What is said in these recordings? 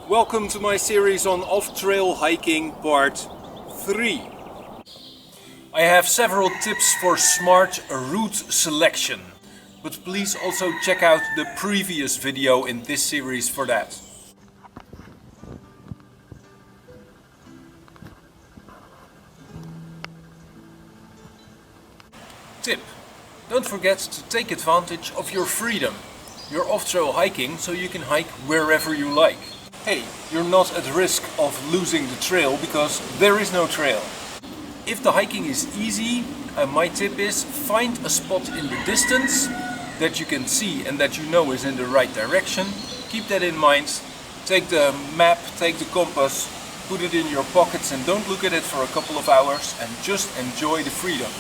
Welcome to my series on off-trail hiking part 3. I have several tips for smart route selection, but please also check out the previous video in this series for that. Tip: don't forget to take advantage of your freedom. You're off-trail hiking, so you can hike wherever you like. Hey, you're not at risk of losing the trail because there is no trail. If the hiking is easy, my tip is find a spot in the distance that you can see and that you know is in the right direction. Keep that in mind. Take the map, take the compass, put it in your pockets and don't look at it for a couple of hours and just enjoy the freedom.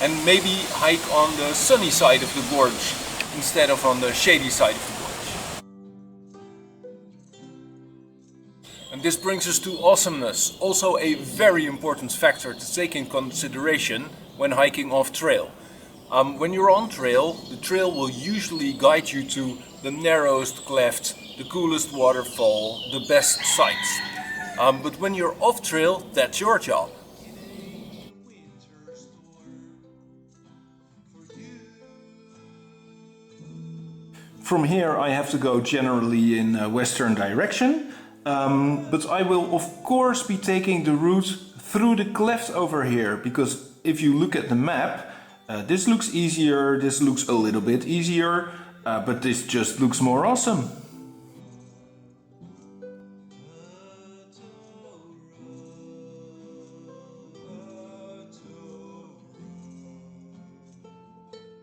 And maybe hike on the sunny side of the gorge instead of on the shady side of the gorge. And this brings us to awesomeness, also a very important factor to take in consideration when hiking off trail. When you're on trail, the trail will usually guide you to the narrowest cleft, the coolest waterfall, the best sights. But when you're off trail, that's your job. From here I have to go generally in a western direction, but I will of course be taking the route through the cleft over here, because if you look at the map, this looks easier, this looks a little bit easier, but this just looks more awesome.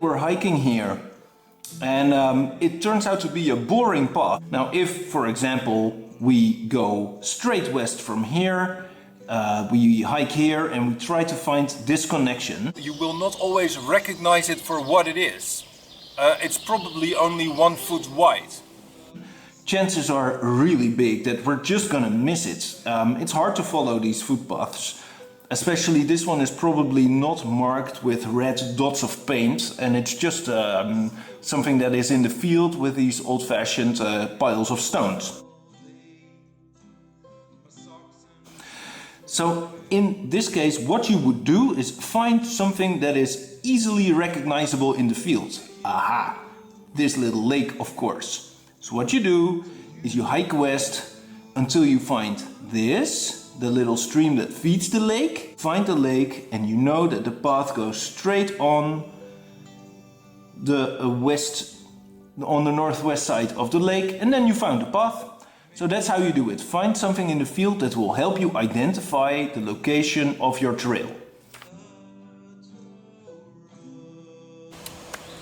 We're hiking here. And it turns out to be a boring path. Now if, for example, we go straight west from here, we hike here and we try to find this connection. You will not always recognize it for what it is. It's probably only 1 foot wide. Chances are really big that we're just gonna miss it. It's hard to follow these footpaths. Especially this one is probably not marked with red dots of paint, and it's just something that is in the field with these old-fashioned piles of stones. So in this case, what you would do is find something that is easily recognizable in the field. Aha! This little lake, of course. So what you do is you hike west until you find this, the little stream that feeds the lake. Find the lake and you know that the path goes straight on the northwest side of the lake, and then you found the path. So that's how you do it. Find something in the field that will help you identify the location of your trail.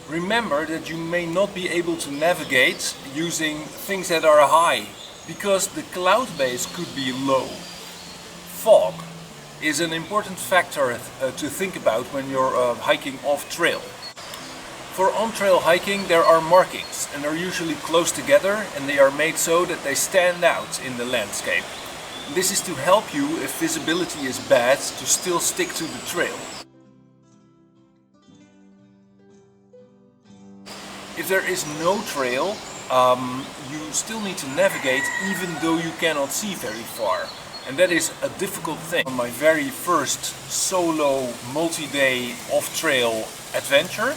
Remember that you may not be able to navigate using things that are high, because the cloud base could be low. Fog is an important factor to think about when you're hiking off trail. For on-trail hiking there are markings, and they're usually close together, and they are made so that they stand out in the landscape. This is to help you, if visibility is bad, to still stick to the trail. If there is no trail, you still need to navigate even though you cannot see very far. And that is a difficult thing. On my very first solo multi-day off-trail adventure,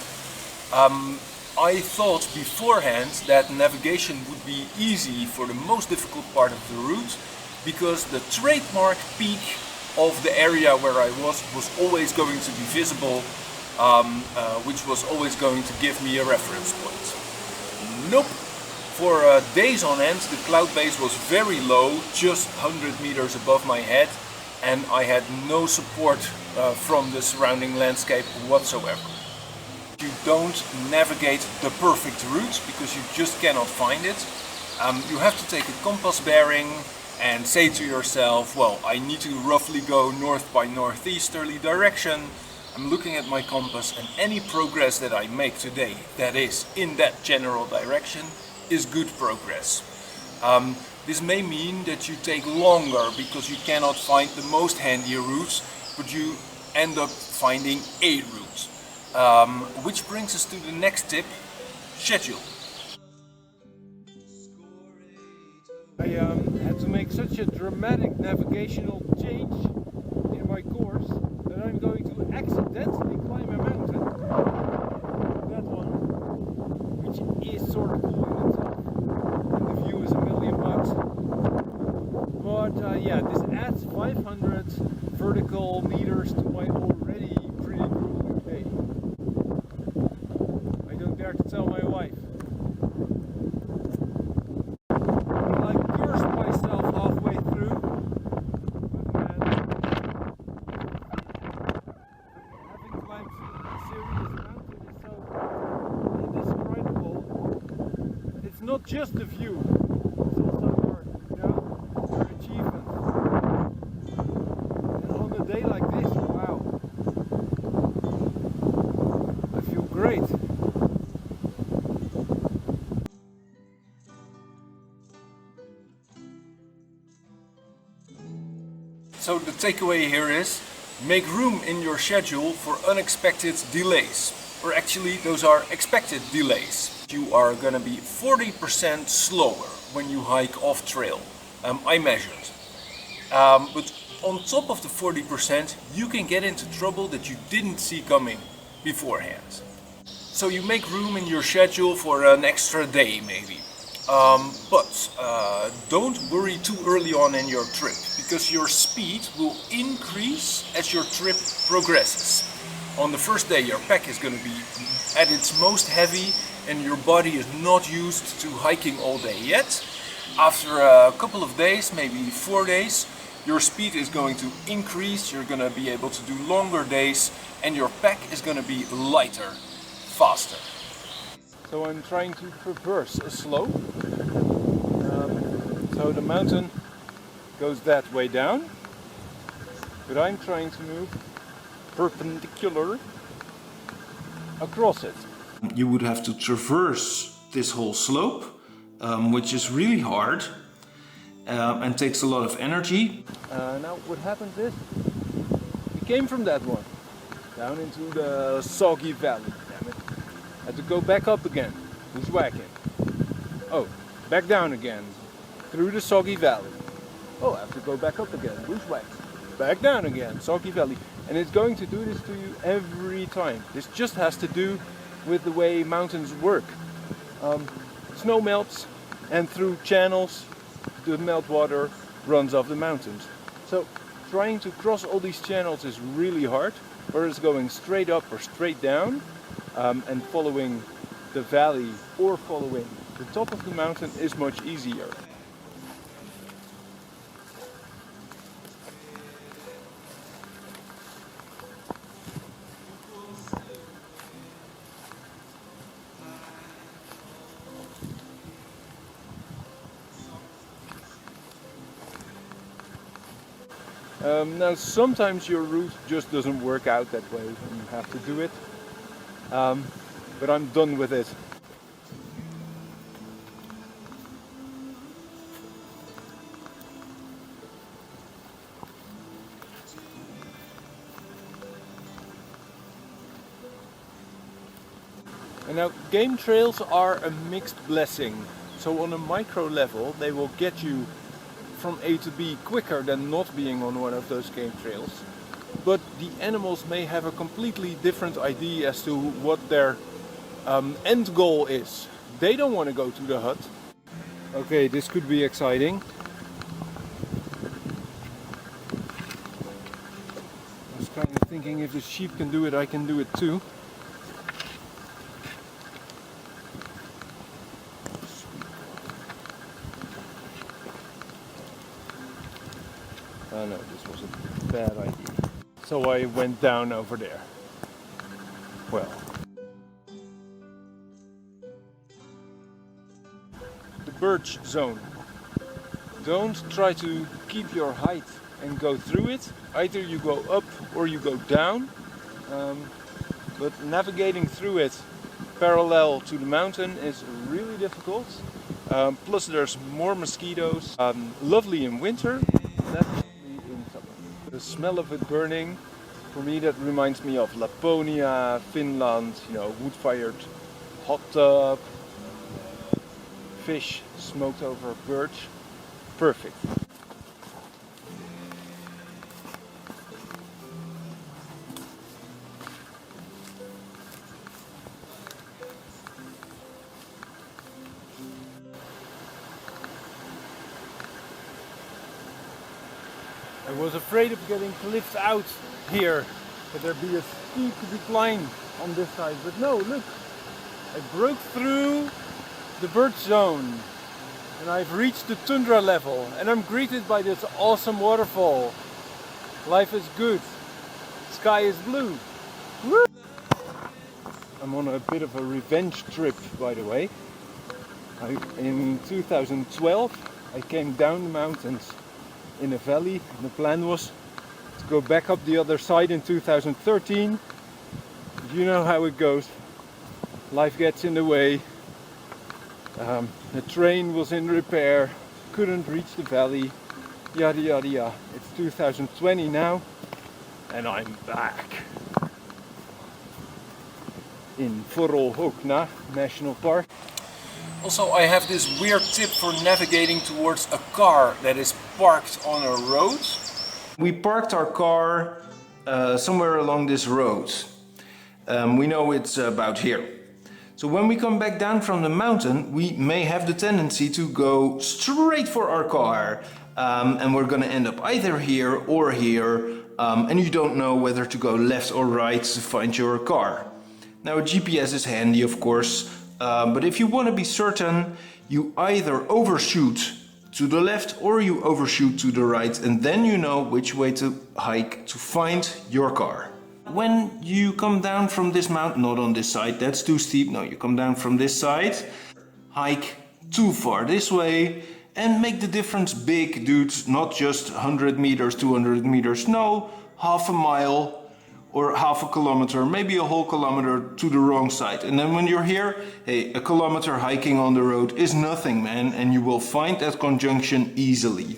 I thought beforehand that navigation would be easy for the most difficult part of the route, because the trademark peak of the area where I was always going to be visible, which was always going to give me a reference point. Nope! For days on end the cloud base was very low, just 100 meters above my head, and I had no support from the surrounding landscape whatsoever. You don't navigate the perfect route because you just cannot find it. You have to take a compass bearing and say to yourself, well, I need to roughly go north by northeasterly direction. I'm looking at my compass, and any progress that I make today that is in that general direction is good progress. This may mean that you take longer because you cannot find the most handy routes, but you end up finding a route. Which brings us to the next tip: schedule. I had to make such a dramatic navigational change in my course that I'm going to accidentally climb a mountain. That one, which is sort of cool in itself. And the view is $1 million. But yeah, this adds 500 vertical meters to my already pretty grueling day. I don't dare to tell my wife. Not just the view, it's also your achievement. And on a day like this, wow, I feel great. So the takeaway here is, make room in your schedule for unexpected delays. Or actually, those are expected delays. You are gonna be 40% slower when you hike off trail. I measured. But on top of the 40%, you can get into trouble that you didn't see coming beforehand. So you make room in your schedule for an extra day maybe. But don't worry too early on in your trip, because your speed will increase as your trip progresses. On the first day your pack is going to be at its most heavy and your body is not used to hiking all day yet. After a couple of days, maybe 4 days, your speed is going to increase, you're going to be able to do longer days and your pack is going to be lighter, faster. So I'm trying to traverse a slope. So the mountain goes that way down, but I'm trying to move perpendicular across it. You would have to traverse this whole slope, which is really hard and takes a lot of energy. Now what happens is, we came from that one, down into the soggy valley, damn it. Had to go back up again, bushwhacking. Oh, back down again, through the soggy valley. Oh, I have to go back up again, bushwhack. Back down again, soggy valley. And it's going to do this to you every time. This just has to do with the way mountains work. Snow melts and through channels the meltwater runs off the mountains. So trying to cross all these channels is really hard, whereas going straight up or straight down and following the valley or following the top of the mountain is much easier. Now sometimes your route just doesn't work out that way and you have to do it, but I'm done with it. And now game trails are a mixed blessing, so on a micro level they will get you from A to B quicker than not being on one of those game trails. But the animals may have a completely different idea as to what their end goal is. They don't want to go to the hut. Okay, this could be exciting. I was kind of thinking if the sheep can do it, I can do it too. Oh no, this was a bad idea. So I went down over there. Well. The birch zone. Don't try to keep your height and go through it. Either you go up or you go down. But navigating through it parallel to the mountain is really difficult. Plus there's more mosquitoes. Lovely in winter. The smell of it burning, for me that reminds me of Laponia, Finland, you know, wood-fired hot tub, fish smoked over birch. Perfect. I was afraid of getting cliffed out here, that there'd be a steep decline on this side, but no, look, I broke through the birch zone and I've reached the tundra level and I'm greeted by this awesome waterfall. Life is good, sky is blue. Woo! I'm on a bit of a revenge trip, by the way. In 2012 I came down the mountains in a valley and the plan was to go back up the other side in 2013. You know how it goes. Life gets in the way. The train was in repair, couldn't reach the valley, yada yada yada. It's 2020 now and I'm back in Vooralhoekna National Park. Also, I have this weird tip for navigating towards a car that is parked on a road. We parked our car somewhere along this road. We know it's about here. So when we come back down from the mountain, we may have the tendency to go straight for our car. And we're gonna end up either here or here. And you don't know whether to go left or right to find your car. Now, a GPS is handy, of course. But if you want to be certain, you either overshoot to the left or you overshoot to the right, and then you know which way to hike to find your car. When you come down from this mountain, not on this side, that's too steep, no, you come down from this side, hike too far this way and make the difference big, dudes, not just 100 meters, 200 meters, no, half a mile. Or half a kilometer, maybe a whole kilometer to the wrong side. And then when you're here, hey, a kilometer hiking on the road is nothing, man, and you will find that conjunction easily.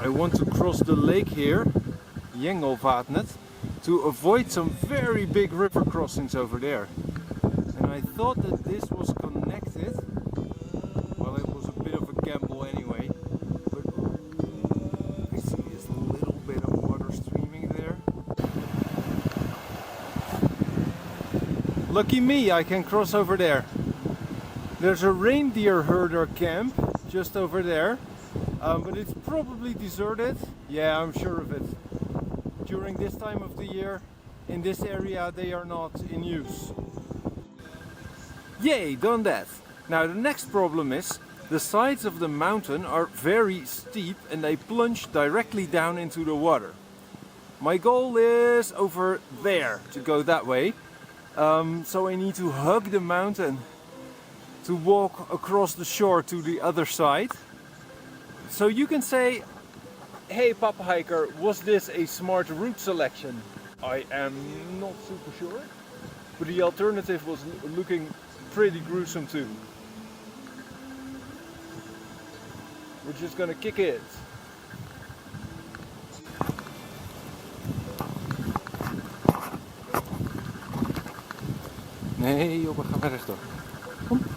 I want to cross the lake here, Jengelvatnet, to avoid some very big river crossings over there. I thought that this was connected. Well, it was a bit of a gamble anyway. But I see this little bit of water streaming there. Lucky me, I can cross over there. There's a reindeer herder camp just over there. But it's probably deserted. Yeah, I'm sure of it. During this time of the year, in this area, they are not in use. Yay, done that! Now the next problem is, the sides of the mountain are very steep and they plunge directly down into the water. My goal is over there, to go that way. So I need to hug the mountain to walk across the shore to the other side. So you can say, hey Papa Hiker, was this a smart route selection? I am not super sure, but the alternative was looking pretty gruesome too. We're just gonna kick it. Nee, joh, we gaan weer rechtdoor. Kom.